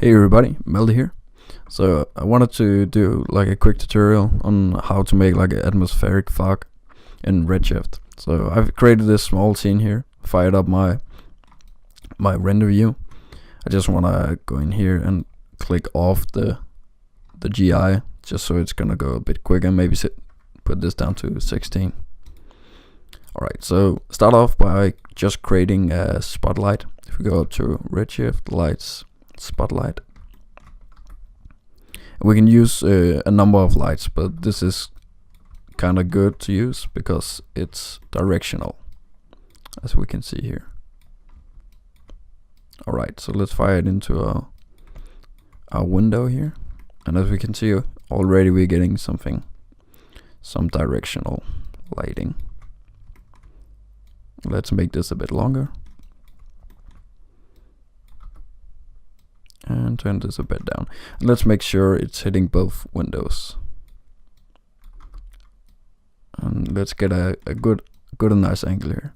Hey everybody, Melody here. So I wanted to do like a quick tutorial on how to make like an atmospheric fog in Redshift. So I've created this small scene here, fired up my render view. I just want to go in here and click off the GI just so it's gonna go a bit quicker. Maybe put this down to 16. Alright, so start off by just creating a spotlight. If we go up to Redshift, lights, spotlight, we can use a number of lights, but this is kind of good to use because it's directional, as we can see here. Alright, so let's fire it into our window here, and as we can see already we're getting some directional lighting. Let's make this a bit longer and turn this a bit down. And let's make sure it's hitting both windows. And let's get a good and nice angle here.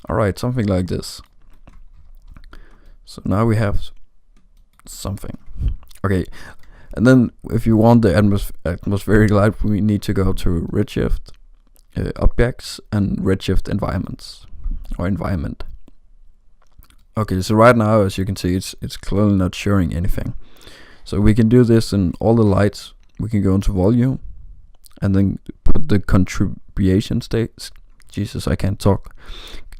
Alright, something like this. So now we have something. Okay, and then if you want the atmospheric light, we need to go to Redshift, objects, and Redshift environments, or environment. Okay, so right now, as you can see, it's clearly not showing anything. So we can do this in all the lights. We can go into volume and then put the contribution Jesus, I can't talk.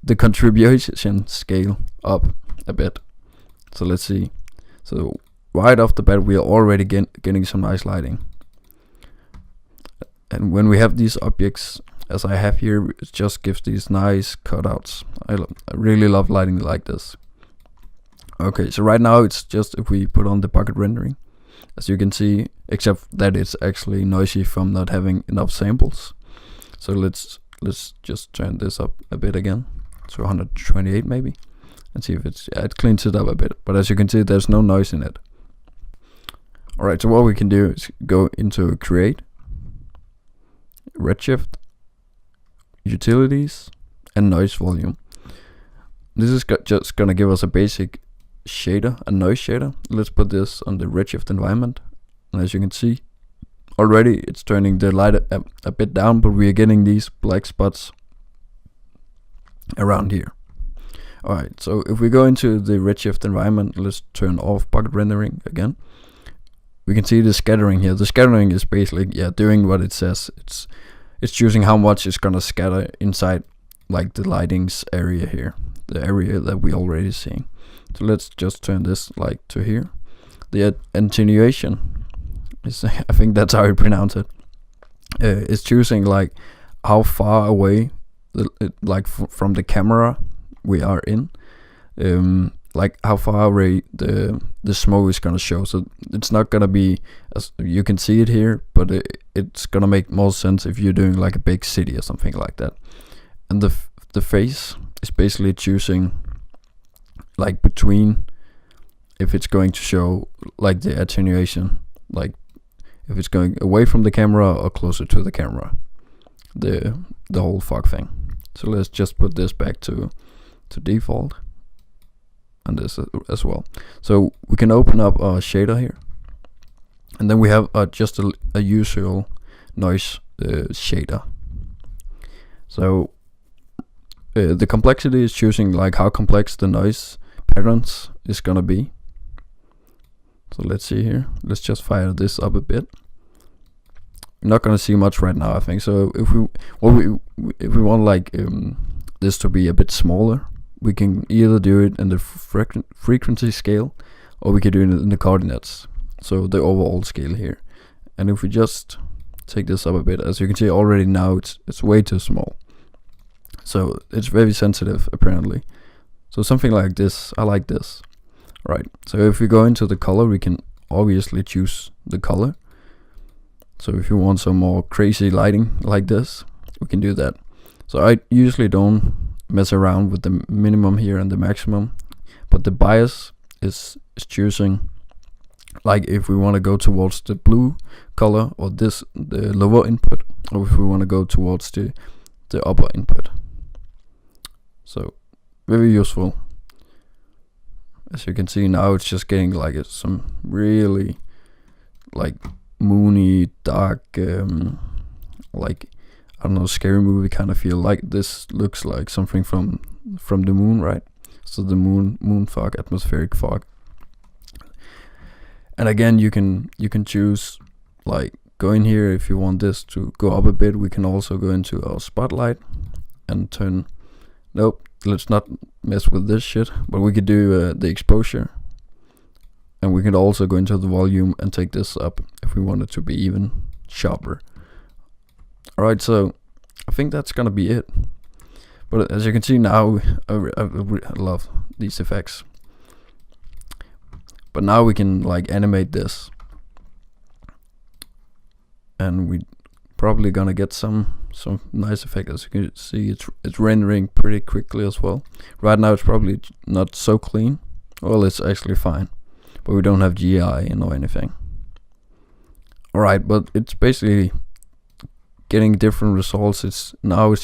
The contribution scale up a bit. So let's see. So right off the bat, we are already getting some nice lighting. And when we have these objects, as I have here, it just gives these nice cutouts. I really love lighting like this. Okay, so right now it's just if we put on the bucket rendering, as you can see, except that it's actually noisy from not having enough samples. So let's just turn this up a bit again to 128 maybe, and see if it cleans it up a bit. But as you can see, there's no noise in it. Alright, so what we can do is go into Create, Redshift, Utilities, and Noise Volume. This is just gonna give us a basic shader, a noise shader. Let's put this on the Redshift environment, and as you can see already, it's turning the light a bit down, but we are getting these black spots around here. Alright, so if we go into the Redshift environment, let's turn off bucket rendering again. We can see the scattering here. The scattering is basically doing what it says. It's choosing how much it's gonna scatter inside like the lightings area here, the area that we already seeing. So let's just turn this like to here. The attenuation is, I think that's how you pronounce it, is choosing like how far away from the camera we are in, like how far away the smoke is gonna show. So it's not gonna be, as you can see it here, but it's gonna make more sense if you're doing like a big city or something like that. And the phase is basically choosing like between, if it's going to show like the attenuation, like if it's going away from the camera or closer to the camera, the whole fog thing. So let's just put this back to default, and this as well. So we can open up our shader here, and then we have just a usual noise shader. So the complexity is choosing like how complex the noise patterns is gonna be. So let's see here. Let's just fire this up a bit. We're not gonna see much right now, I think. So if we want like this to be a bit smaller, we can either do it in the frequency scale, or we can do it in the coordinates, so the overall scale here. And if we just take this up a bit, as you can see already now, it's way too small. So it's very sensitive apparently. So something like this, I like this. Right, so if we go into the color, we can obviously choose the color. So if you want some more crazy lighting like this, we can do that. So I usually don't mess around with the minimum here and the maximum, but the bias is choosing like if we want to go towards the blue color, or the lower input, or if we want to go towards the upper input. So very useful. as you can see now, it's just getting like some really like moony, dark, like I don't know, scary movie kind of feel. Like this looks like something from the moon, right? So the moon fog, atmospheric fog. And again, you can choose, like, go in here if you want this to go up a bit. We can also go into our spotlight and turn. Nope, let's not mess with this shit. But we could do the exposure, and we could also go into the volume and take this up if we want it to be even sharper. Alright, so I think that's gonna be it. But as you can see now, I love these effects. But now we can like animate this, and we probably gonna get some nice effect. As you can see, it's rendering pretty quickly as well. Right now it's probably not so clean. Well, it's actually fine, but we don't have GI or anything. Alright, but it's basically getting different results. It's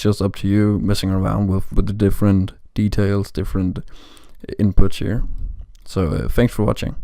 just up to you messing around with the different details, different inputs here. So thanks for watching.